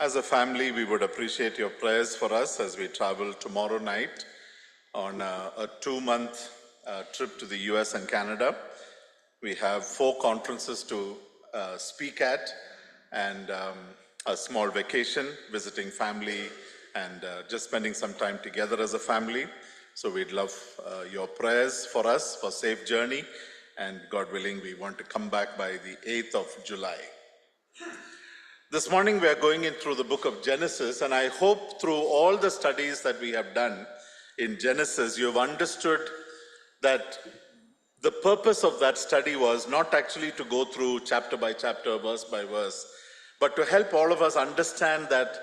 As a family, we would appreciate your prayers for us as we travel tomorrow night on a 2-month trip to the US and Canada. We have 4 conferences to speak at and a small vacation, visiting family and just spending some time together as a family. So we'd love your prayers for us for safe journey, and God willing, we want to come back by the 8th of July. This morning we are going in through the book of Genesis, and I hope through all the studies that we have done in Genesis, you have understood that the purpose of that study was not actually to go through chapter by chapter, verse by verse, but to help all of us understand that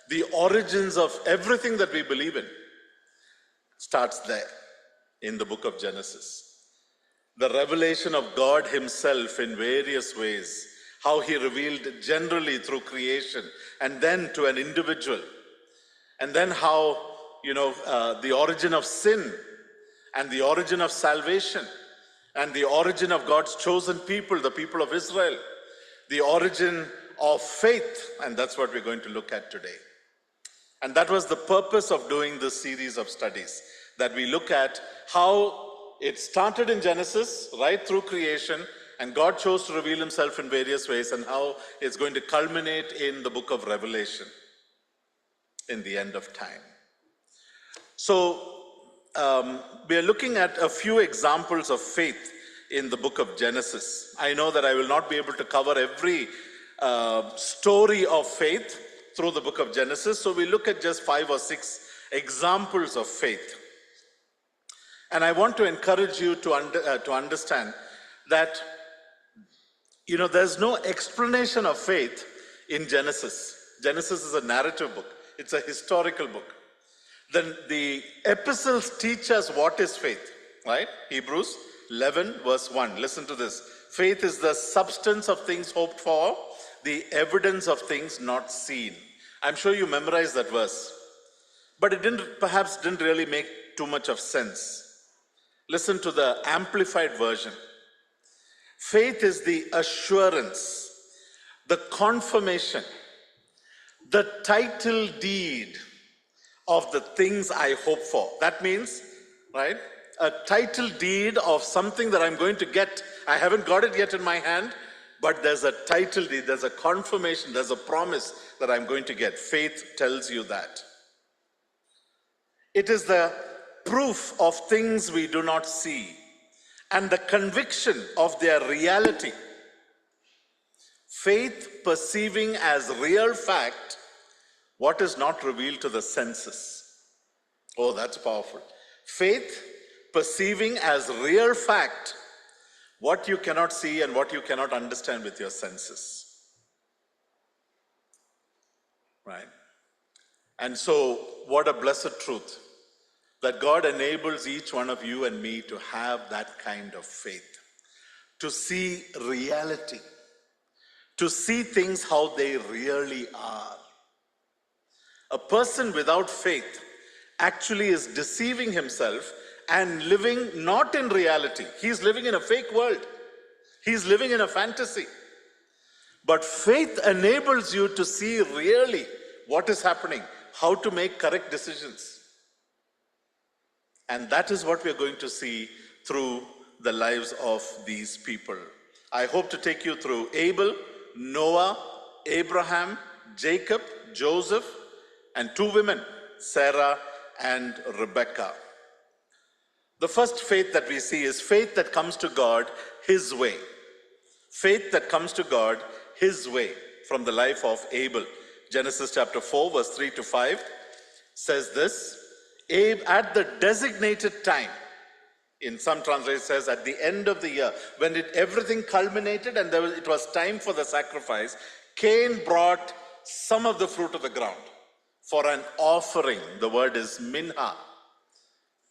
the origins of everything that we believe in starts there in the book of Genesis. The revelation of God Himself in various ways, how He revealed generally through creation and then to an individual, and then how, the origin of sin and the origin of salvation and the origin of God's chosen people, the people of Israel, the origin of faith, and that's what we're going to look at today. And that was the purpose of doing this series of studies, that we look at how it started in Genesis, right through creation, and God chose to reveal Himself in various ways, and how it's going to culminate in the book of Revelation in the end of time. So we are looking at a few examples of faith in the book of Genesis. I know that I will not be able to cover every story of faith through the book of Genesis, so we look at just 5 or 6 examples of faith. And I want to encourage you to understand that there's no explanation of faith in Genesis. Genesis is a narrative book. It's a historical book. Then the epistles teach us what is faith, right? Hebrews 11 verse 1. Listen to this. Faith is the substance of things hoped for, the evidence of things not seen. I'm sure you memorized that verse, but it perhaps didn't really make too much of sense. Listen to the amplified version. Faith is the assurance, the confirmation, the title deed of the things I hope for. That means, right, a title deed of something that I'm going to get. I haven't got it yet in my hand, but there's a title deed, there's a confirmation, there's a promise that I'm going to get. Faith tells you that. It is the proof of things we do not see and the conviction of their reality. Faith perceiving as real fact what is not revealed to the senses. Oh, that's powerful. Faith perceiving as real fact what you cannot see and what you cannot understand with your senses. Right? And so, what a blessed truth that God enables each one of you and me to have that kind of faith, to see reality, to see things how they really are. A person without faith actually is deceiving himself and living not in reality. He's living in a fake world. He's living in a fantasy. But faith enables you to see really what is happening, how to make correct decisions. And that is what we are going to see through the lives of these people. I hope to take you through Abel, Noah, Abraham, Jacob, Joseph, and 2 women, Sarah and Rebecca. The first faith that we see is faith that comes to God His way. Faith that comes to God His way, from the life of Abel. Genesis chapter 4 verse 3 to 5 says this. At the designated time, in some translations says at the end of the year, when everything culminated and it was time for the sacrifice, Cain brought some of the fruit of the ground for an offering. The word is minha,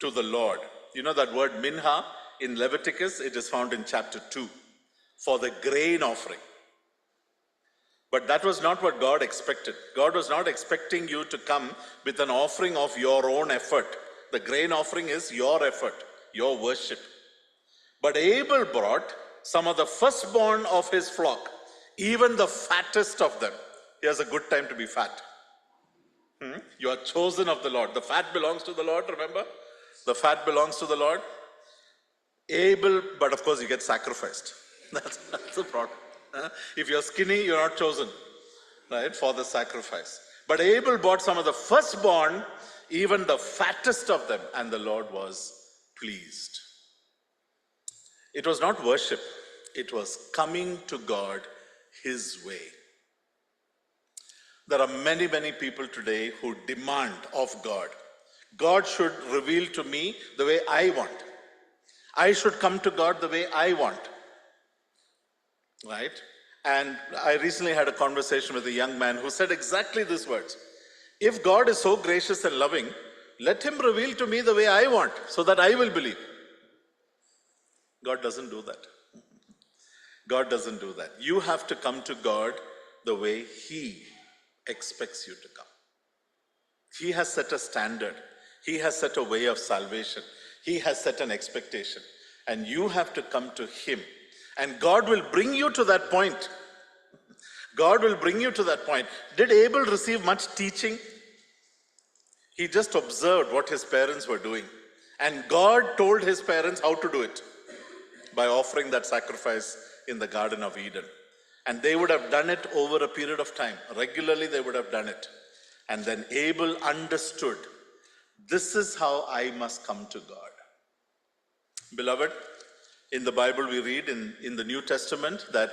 to the Lord. You know that word minha in Leviticus, it is found in chapter 2, for the grain offering. But that was not what God expected. God was not expecting you to come with an offering of your own effort. The grain offering is your effort, your worship. But Abel brought some of the firstborn of his flock, even the fattest of them. here's a good time to be fat. You are chosen of the Lord. The fat belongs to the Lord, remember? The fat belongs to the Lord. Abel, but of course you get sacrificed. That's the problem. If you're skinny, you're not chosen, right, for the sacrifice. But Abel brought some of the firstborn, even the fattest of them, and the Lord was pleased. It was not worship. It was coming to God His way. There are many, many people today who demand of God. God should reveal to me the way I want. I should come to God the way I want. Right? And I recently had a conversation with a young man who said exactly these words. If God is so gracious and loving, let Him reveal to me the way I want so that I will believe. God doesn't do that. God doesn't do that. You have to come to God the way He expects you to come. He has set a standard. He has set a way of salvation. He has set an expectation. And you have to come to Him. And God will bring you to that point. God will bring you to that point. Did Abel receive much teaching? He just observed what his parents were doing. And God told his parents how to do it by offering that sacrifice in the Garden of Eden. And they would have done it over a period of time. Regularly they would have done it. And then Abel understood, this is how I must come to God. Beloved, in the Bible we read in the New Testament that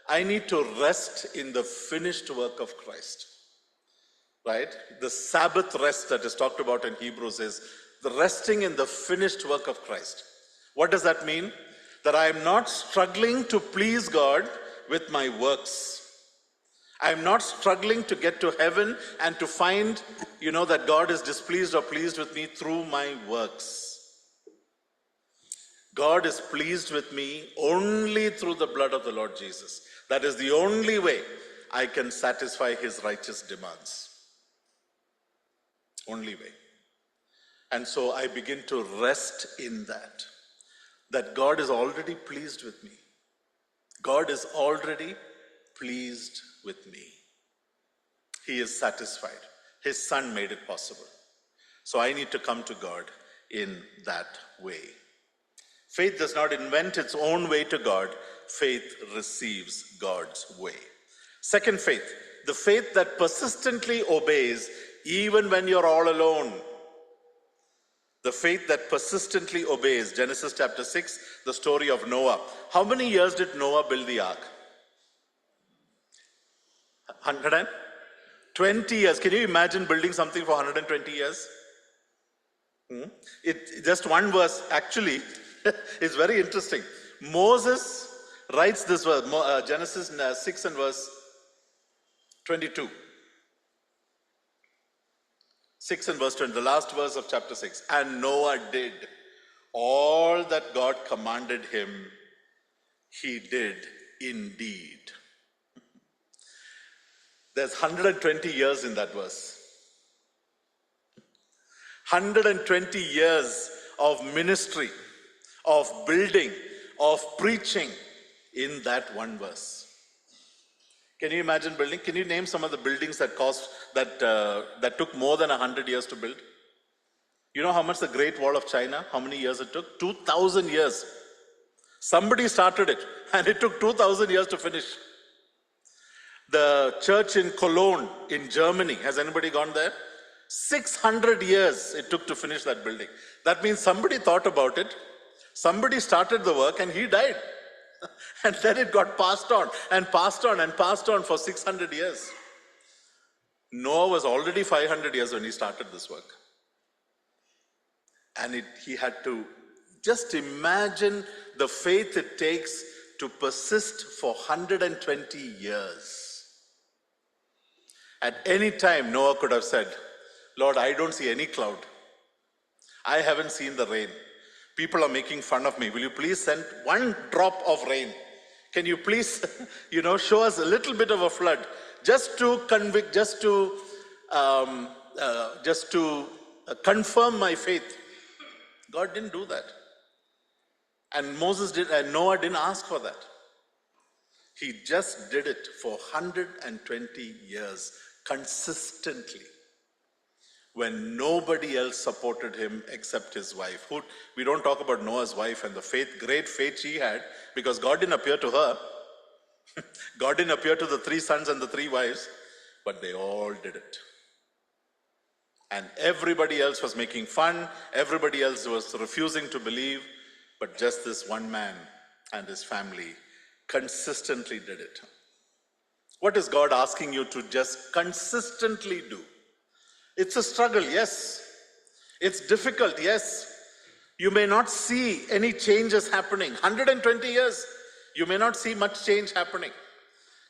I need to rest in the finished work of Christ. Right? The Sabbath rest that is talked about in Hebrews is the resting in the finished work of Christ. What does that mean? That I am not struggling to please God with my works. I am not struggling to get to heaven and to find, that God is displeased or pleased with me through my works. God is pleased with me only through the blood of the Lord Jesus. That is the only way I can satisfy His righteous demands. Only way. And so I begin to rest in that God is already pleased with me. God is already pleased with me. He is satisfied. His Son made it possible. So I need to come to God in that way. Faith does not invent its own way to God. Faith receives God's way. Second faith, the faith that persistently obeys even when you're all alone. The faith that persistently obeys. Genesis chapter 6, the story of Noah. How many years did Noah build the ark? 120 years. Can you imagine building something for 120 years? Just one verse actually is very interesting. Moses writes this verse, Genesis 6 and verse 22. 6 and verse 20, the last verse of chapter 6. And Noah did all that God commanded him, he did indeed. There's 120 years in that verse. 120 years of ministry, of building, of preaching in that one verse. Can you imagine building? Can you name some of the buildings that took more than 100 years to build? You know how much the Great Wall of China, how many years it took? 2,000 years. Somebody started it and it took 2,000 years to finish. The church in Cologne in Germany, has anybody gone there? 600 years it took to finish that building. That means somebody thought about it, somebody started the work and he died. And then it got passed on and passed on and passed on for 600 years. Noah was already 500 years when he started this work. And he had to just imagine the faith it takes to persist for 120 years. At any time, Noah could have said, Lord, I don't see any cloud. I haven't seen the rain. People are making fun of me. Will you please send one drop of rain? Can you please, show us a little bit of a flood, just to convict, just to confirm my faith? God didn't do that, and Noah didn't ask for that. He just did it for 120 years consistently, when nobody else supported him except his wife. We don't talk about Noah's wife and the great faith she had, because God didn't appear to her. God didn't appear to the 3 sons and the 3 wives, but they all did it. And everybody else was making fun, everybody else was refusing to believe, but just this one man and his family consistently did it. What is God asking you to just consistently do? It's a struggle, yes. It's difficult, yes. You may not see any changes happening. 120 years, you may not see much change happening.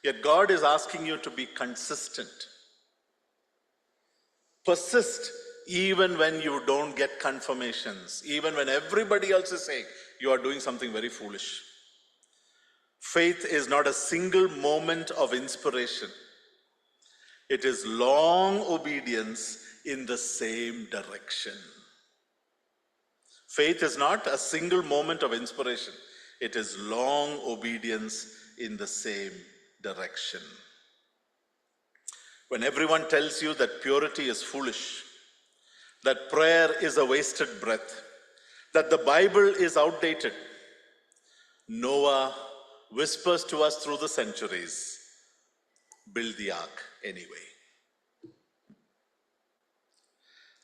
Yet God is asking you to be consistent. Persist even when you don't get confirmations, even when everybody else is saying you are doing something very foolish. Faith is not a single moment of inspiration. It is long obedience in the same direction. Faith is not a single moment of inspiration. It is long obedience in the same direction. When everyone tells you that purity is foolish, that prayer is a wasted breath, that the Bible is outdated, Noah whispers to us through the centuries, build the ark anyway.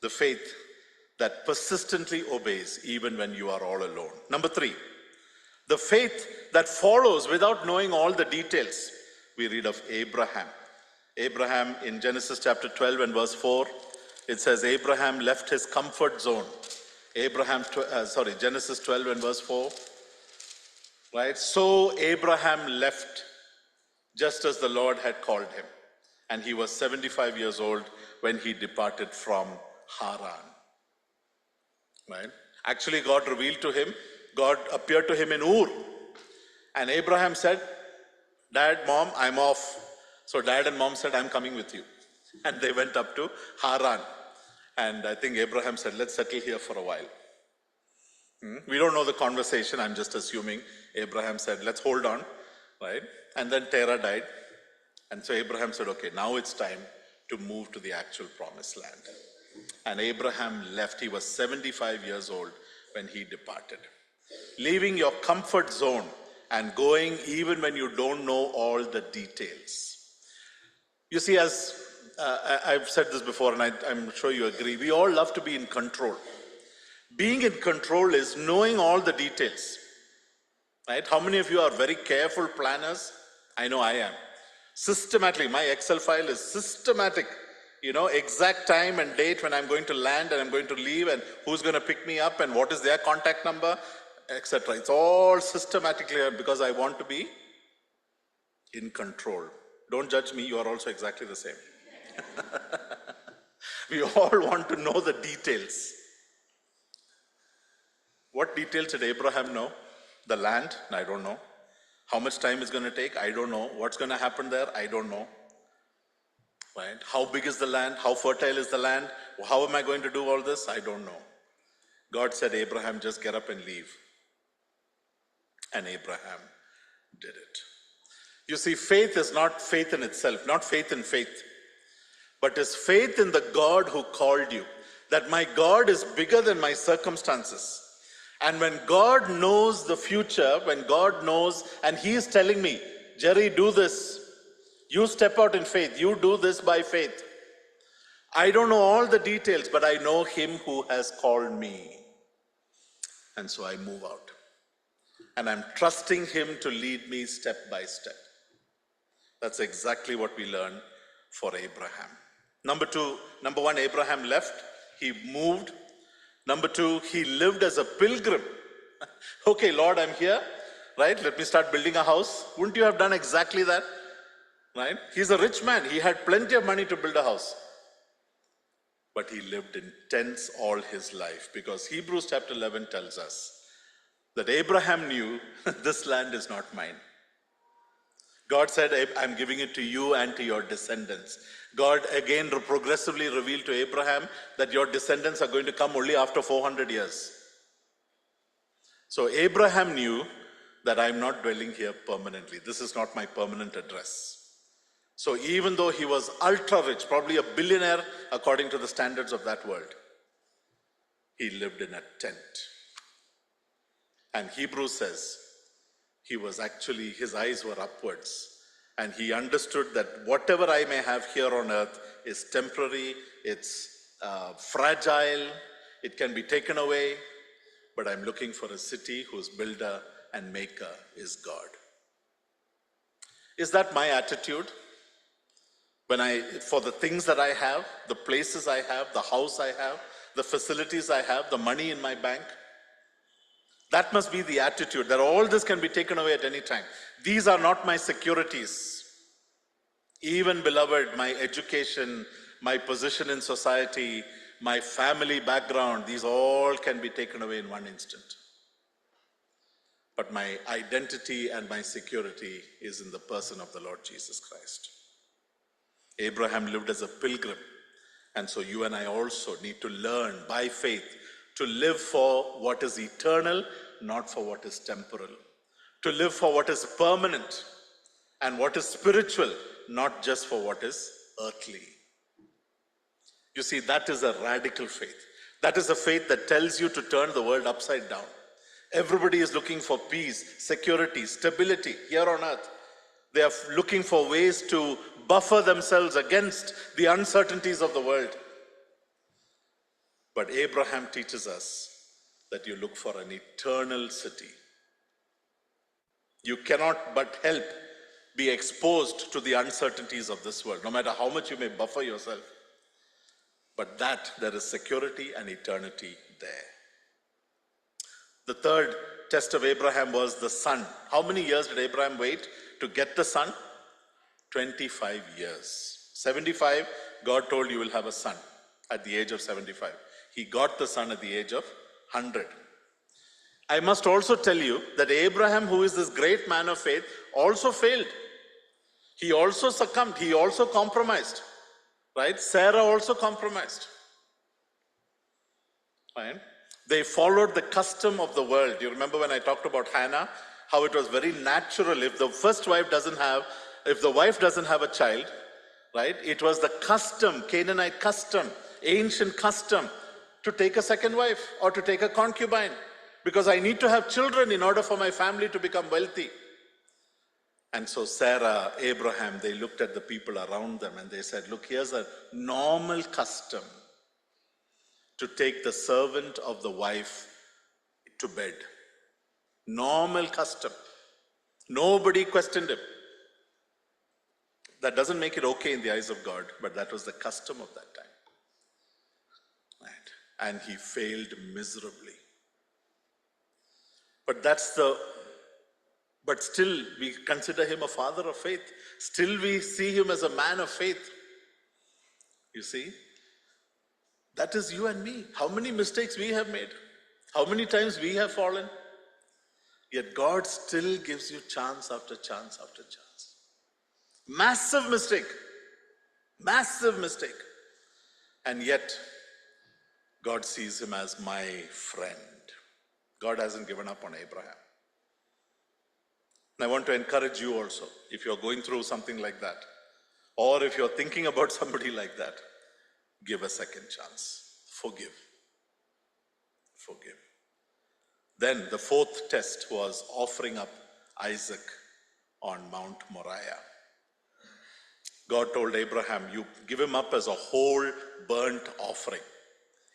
The faith that persistently obeys even when you are all alone. Number 3, the faith that follows without knowing all the details. We read of Abraham. Abraham in Genesis chapter 12 and verse 4, it says Abraham left his comfort zone. Genesis 12 and verse 4. Right? So Abraham left just as the Lord had called him. And he was 75 years old when he departed from Haran. Right? Actually, God revealed to him, God appeared to him in Ur. And Abraham said, Dad, Mom, I'm off. So Dad and Mom said, I'm coming with you. And they went up to Haran. And I think Abraham said, let's settle here for a while. We don't know the conversation, I'm just assuming. Abraham said, let's hold on, right? And then Terah died. And so Abraham said, okay, now it's time to move to the actual promised land. And Abraham left. He was 75 years old when he departed. Leaving your comfort zone and going even when you don't know all the details. You see, as I've said this before, and I'm sure you agree, we all love to be in control. Being in control is knowing all the details. Right? How many of you are very careful planners? I know I am. Systematically, my Excel file is systematic. You know, exact time and date when I'm going to land and I'm going to leave and who's going to pick me up and what is their contact number, etc. It's all systematically because I want to be in control. Don't judge me, you are also exactly the same. We all want to know the details. What details did Abraham know? The land? I don't know. How much time is going to take? I don't know. What's going to happen there? I don't know. Right? How big is the land? How fertile is the land? How am I going to do all this? I don't know. God said, Abraham, just get up and leave. And Abraham did it. You see, faith is not faith in itself, not faith in faith, but is faith in the God who called you. That my God is bigger than my circumstances. And when God knows the future, when God knows, and He is telling me, Jerry, do this. You step out in faith. You do this by faith. I don't know all the details, but I know Him who has called me. And so I move out. And I'm trusting Him to lead me step by step. That's exactly what we learn for Abraham. Number one, Abraham left. He moved. Number 2, he lived as a pilgrim. Okay, Lord, I'm here, right? Let me start building a house. Wouldn't you have done exactly that? Right? He's a rich man. He had plenty of money to build a house. But he lived in tents all his life, because Hebrews chapter 11 tells us that Abraham knew this land is not mine. God said, I'm giving it to you and to your descendants. God again progressively revealed to Abraham that your descendants are going to come only after 400 years. So Abraham knew that I'm not dwelling here permanently. This is not my permanent address. So even though he was ultra rich, probably a billionaire according to the standards of that world, he lived in a tent. And Hebrews says he was actually, his eyes were upwards. And he understood that whatever I may have here on earth is temporary, it's fragile, it can be taken away, but I'm looking for a city whose builder and maker is God. Is that my attitude? For the things that I have, the places I have, the house I have, the facilities I have, the money in my bank, that must be the attitude, that all this can be taken away at any time. These are not my securities. Even, beloved, my education, my position in society, my family background, these all can be taken away in one instant. But my identity and my security is in the person of the Lord Jesus Christ. Abraham lived as a pilgrim, and so you and I also need to learn by faith to live for what is eternal, not for what is temporal. To live for what is permanent and what is spiritual, not just for what is earthly. You see, that is a radical faith. That is a faith that tells you to turn the world upside down. Everybody is looking for peace, security, stability here on earth. They are looking for ways to buffer themselves against the uncertainties of the world. But Abraham teaches us that you look for an eternal city. You cannot but help be exposed to the uncertainties of this world, no matter how much you may buffer yourself. But that there is security and eternity there. The third test of Abraham was the son. How many years did Abraham wait to get the son? 25 years. 75, God told you will have a son at the age of 75. He got the son at the age of 100. I must also tell you that Abraham, who is this great man of faith, also failed. He also succumbed. He also compromised. Right? Sarah also compromised. Right? They followed the custom of the world. You remember when I talked about Hannah, how it was very natural. If the wife doesn't have a child, right? It was the custom, Canaanite custom, ancient custom, to take a second wife or to take a concubine, because I need to have children in order for my family to become wealthy. And so Sarah, Abraham, they looked at the people around them and they said, look, here's a normal custom to take the servant of the wife to bed. Normal custom. Nobody questioned him. That doesn't make it okay in the eyes of God, but that was the custom of that time. Right? And he failed miserably. But still we consider him a father of faith. Still we see him as a man of faith. You see? That is you and me. How many mistakes we have made. How many times we have fallen. Yet God still gives you chance after chance after chance. Massive mistake. Massive mistake. And yet, God sees him as my friend. God hasn't given up on Abraham. And I want to encourage you also, if you're going through something like that, or if you're thinking about somebody like that, give a second chance. Forgive. Forgive. Then the fourth test was offering up Isaac on Mount Moriah. God told Abraham, you give him up as a whole burnt offering.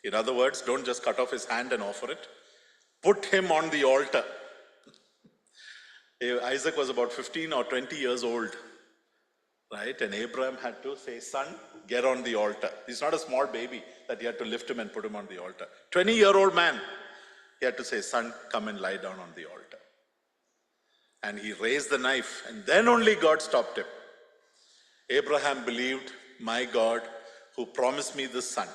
In other words, don't just cut off his hand and offer it. Put him on the altar. Isaac was about 15 or 20 years old, right? And Abraham had to say, son, get on the altar. He's not a small baby that he had to lift him and put him on the altar. 20-year-old man, he had to say, son, come and lie down on the altar. And he raised the knife, and then only God stopped him. Abraham believed, my God, who promised me this son,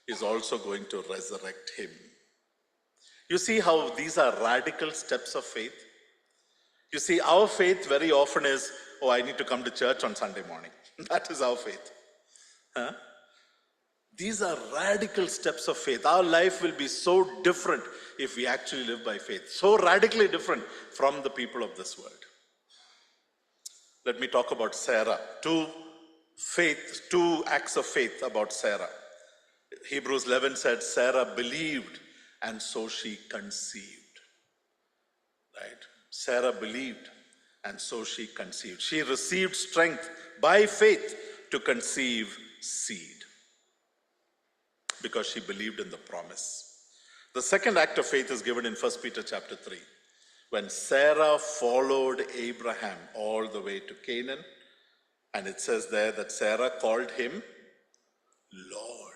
is also going to resurrect him. You see how these are radical steps of faith? You see, our faith very often is, oh, I need to come to church on Sunday morning. That is our faith. Huh? These are radical steps of faith. Our life will be so different if we actually live by faith. So radically different from the people of this world. Let me talk about Sarah. Two acts of faith about Sarah. Hebrews 11 said, Sarah believed and so she conceived. Right? Sarah believed and so she conceived. She received strength by faith to conceive seed because she believed in the promise. The second act of faith is given in 1 Peter chapter 3. When Sarah followed Abraham all the way to Canaan, and it says there that Sarah called him Lord.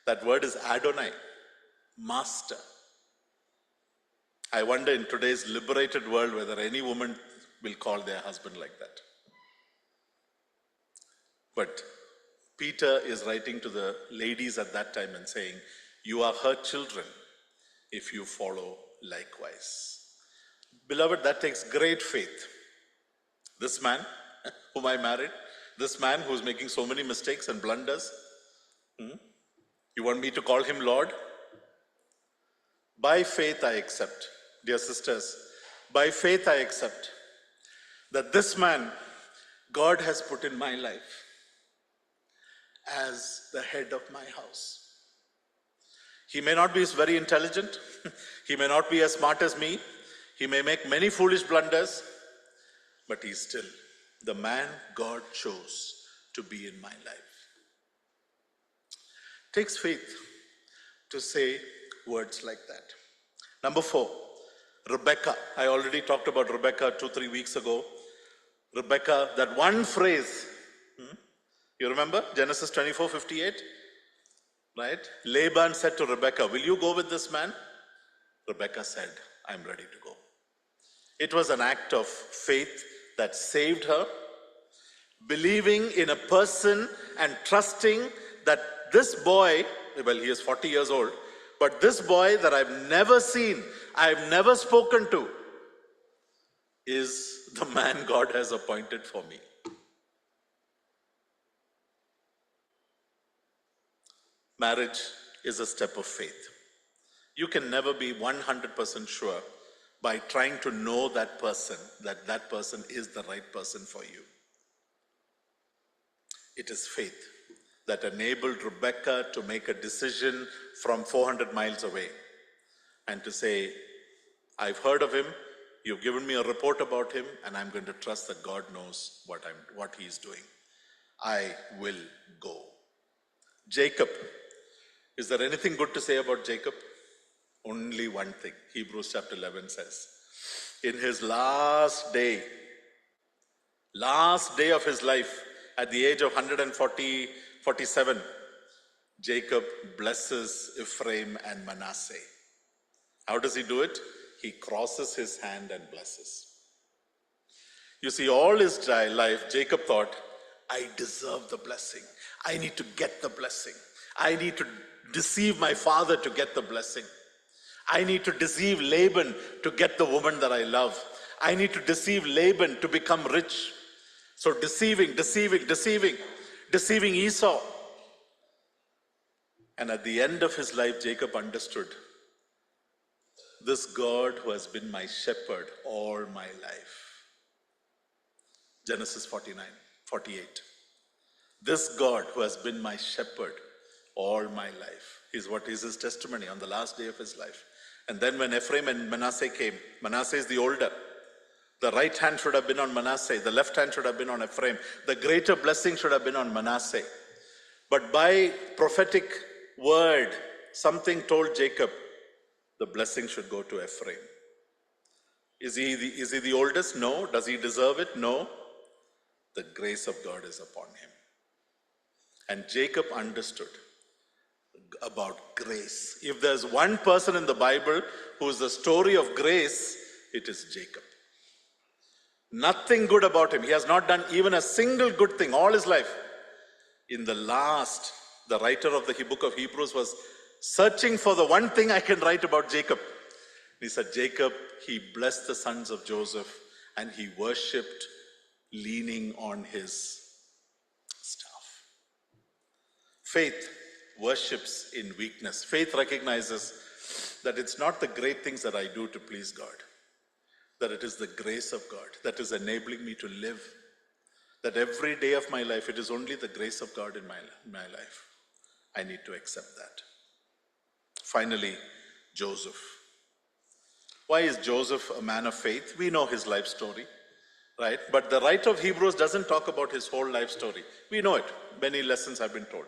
That word is Adonai, master. I wonder in today's liberated world whether any woman will call their husband like that. But Peter is writing to the ladies at that time and saying, you are her children if you follow likewise. Beloved, that takes great faith. This man whom I married, this man who's making so many mistakes and blunders, you want me to call him Lord? By faith I accept, dear sisters, by faith I accept that this man God has put in my life as the head of my house. He may not be very intelligent, he may not be as smart as me, he may make many foolish blunders, but he's still the man God chose to be in my life. It takes faith to say words like that. Number 4, Rebecca. I already talked about Rebecca 2-3 weeks ago. Rebecca, that one phrase, you remember Genesis 24:58? Right? Laban said to Rebecca, will you go with this man? Rebecca said, I'm ready to go. It was an act of faith that saved her, believing in a person and trusting that this boy, well, he is 40 years old, but this boy that I've never seen, I've never spoken to, is the man God has appointed for me. Marriage is a step of faith. You can never be 100% sure by trying to know that person, that that person is the right person for you. It is faith that enabled Rebecca to make a decision from 400 miles away and to say, I've heard of him, you've given me a report about him, and I'm going to trust that God knows what he's doing. I will go. Jacob. Is there anything good to say about Jacob? Only one thing. Hebrews chapter 11 says, in his last day of his life, at the age of 147, Jacob blesses Ephraim and Manasseh. How does he do it? He crosses his hand and blesses. You see, all his life, Jacob thought, I deserve the blessing. I need to get the blessing. I need to deceive my father to get the blessing. I need to deceive Laban to get the woman that I love. I need to deceive Laban to become rich. So deceiving Esau. And at the end of his life, Jacob understood, this God who has been my shepherd all my life. Genesis 49:48. This God who has been my shepherd all my life is what is his testimony on the last day of his life. And then when Ephraim and Manasseh came, Manasseh is the older. The right hand should have been on Manasseh. The left hand should have been on Ephraim. The greater blessing should have been on Manasseh. But by prophetic word, something told Jacob, the blessing should go to Ephraim. Is he the oldest? No. Does he deserve it? No. The grace of God is upon him. And Jacob understood about grace. If there's one person in the Bible who is the story of grace, it is Jacob. Nothing good about him. He has not done even a single good thing all his life. In the last, the writer of the book of Hebrews was searching for the one thing I can write about Jacob. He said, Jacob, he blessed the sons of Joseph and he worshipped leaning on his staff. Faith worships in weakness. Faith recognizes that it's not the great things that I do to please God, that it is the grace of God that is enabling me to live. That every day of my life, it is only the grace of God in my life. I need to accept that. Finally, Joseph. Why is Joseph a man of faith? We know his life story, right? But the writer of Hebrews doesn't talk about his whole life story. We know it. Many lessons have been told.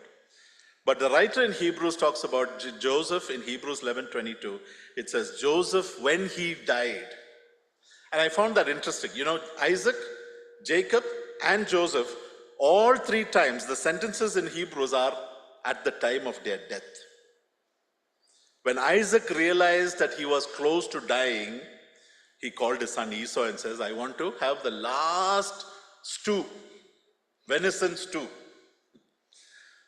But the writer in Hebrews talks about Joseph in Hebrews 11:22. It says, Joseph, when he died. And I found that interesting. You know, Isaac, Jacob, and Joseph, all three times, the sentences in Hebrews are at the time of their death. When Isaac realized that he was close to dying, he called his son Esau and says, I want to have the last stew, venison stew.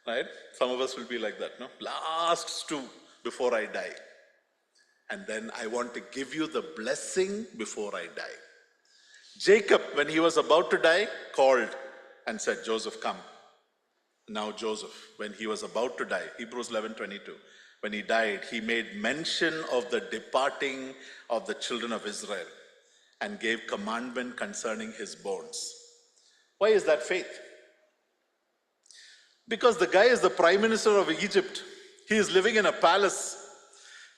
Right? Some of us will be like that, no? Last stew before I die. And then I want to give you the blessing before I die. Jacob, when he was about to die, called and said, Joseph, come. Now Joseph, when he was about to die, Hebrews 11:22, when he died, he made mention of the departing of the children of Israel and gave commandment concerning his bones. Why is that faith? Because the guy is the prime minister of Egypt. He is living in a palace.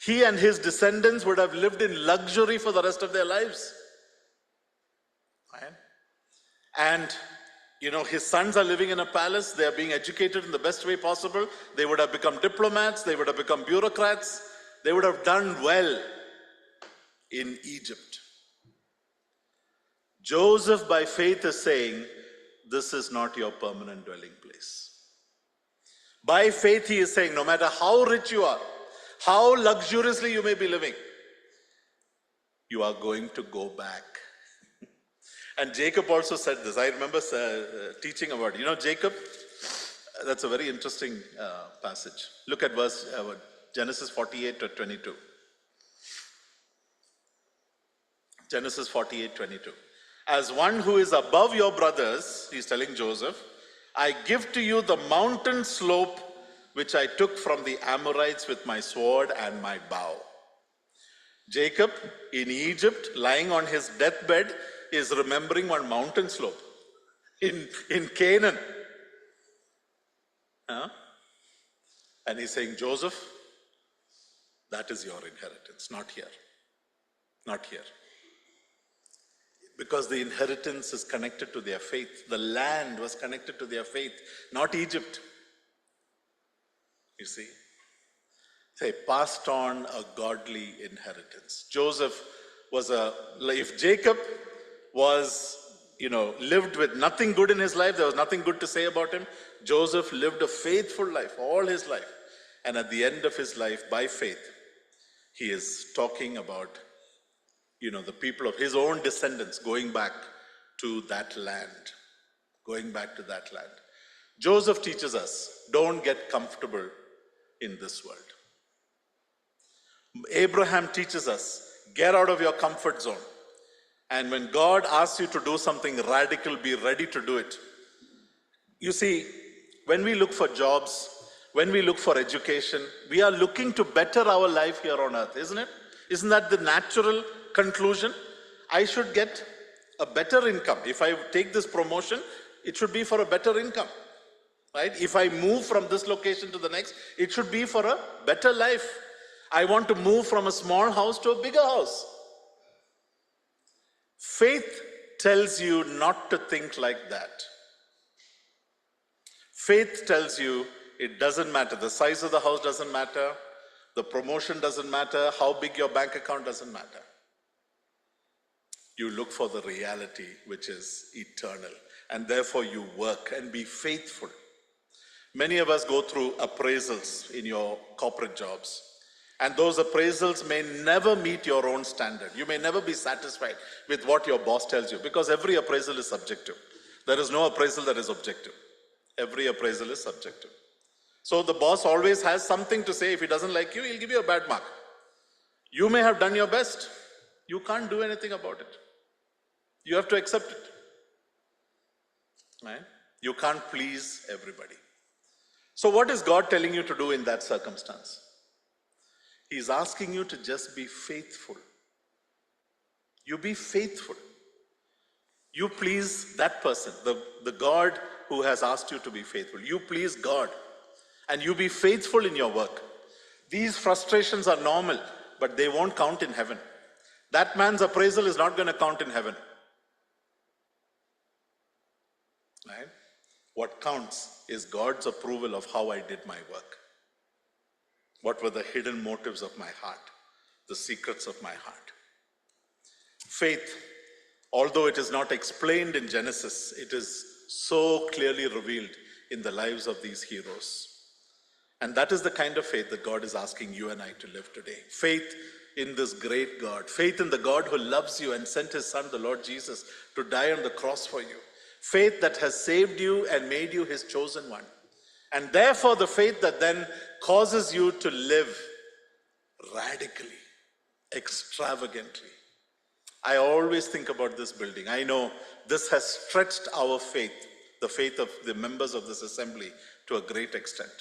He and his descendants would have lived in luxury for the rest of their lives. Right? And, you know, his sons are living in a palace. They are being educated in the best way possible. They would have become diplomats. They would have become bureaucrats. They would have done well in Egypt. Joseph, by faith, is saying, this is not your permanent dwelling place. By faith, he is saying, no matter how rich you are, how luxuriously you may be living, you are going to go back. And Jacob also said this. I remember teaching about, you know, Jacob, that's a very interesting passage. Look at verse Genesis 48:22. Genesis 48:22. As one who is above your brothers, he's telling Joseph, I give to you the mountain slope which I took from the Amorites with my sword and my bow. Jacob in Egypt, lying on his deathbed, is remembering one mountain slope in Canaan. And he's saying, Joseph, that is your inheritance, not here. Not here. Because the inheritance is connected to their faith. The land was connected to their faith, not Egypt. You see? They passed on a godly inheritance. Joseph was if Jacob was, lived with nothing good in his life, there was nothing good to say about him. Joseph lived a faithful life, all his life. And at the end of his life, by faith, he is talking about, the people of his own descendants going back to that land. Going back to that land. Joseph teaches us, don't get comfortable in this world. Abraham teaches us, get out of your comfort zone. And when God asks you to do something radical, be ready to do it. You see, when we look for jobs, when we look for education, we are looking to better our life here on earth, isn't it? Isn't that the natural conclusion? I should get a better income. If I take this promotion, it should be for a better income. Right? If I move from this location to the next, it should be for a better life. I want to move from a small house to a bigger house. Faith tells you not to think like that. Faith tells you it doesn't matter. The size of the house doesn't matter. The promotion doesn't matter. How big your bank account doesn't matter. You look for the reality which is eternal. And therefore you work and be faithful. Many of us go through appraisals in your corporate jobs. And those appraisals may never meet your own standard. You may never be satisfied with what your boss tells you, because every appraisal is subjective. There is no appraisal that is objective. Every appraisal is subjective. So the boss always has something to say. If he doesn't like you, he'll give you a bad mark. You may have done your best. You can't do anything about it. You have to accept it. Right? You can't please everybody. So what is God telling you to do in that circumstance? He's asking you to just be faithful. You be faithful. You please that person, the God who has asked you to be faithful. You please God and you be faithful in your work. These frustrations are normal, but they won't count in heaven. That man's appraisal is not going to count in heaven. Right? What counts is God's approval of how I did my work. What were the hidden motives of my heart, the secrets of my heart? Faith, although it is not explained in Genesis, it is so clearly revealed in the lives of these heroes. And that is the kind of faith that God is asking you and I to live today. Faith in this great God. Faith in the God who loves you and sent his son, the Lord Jesus, to die on the cross for you. Faith that has saved you and made you his chosen one. And therefore the faith that then causes you to live radically, extravagantly. I always think about this building. I know this has stretched our faith, the faith of the members of this assembly, to a great extent.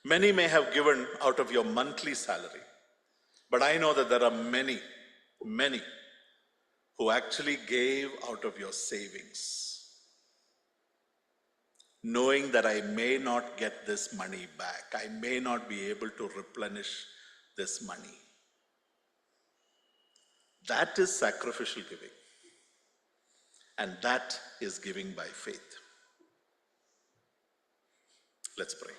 Many may have given out of your monthly salary, but I know that there are many who actually gave out of your savings, knowing that I may not get this money back. I may not be able to replenish this money. That is sacrificial giving. And that is giving by faith. Let's pray.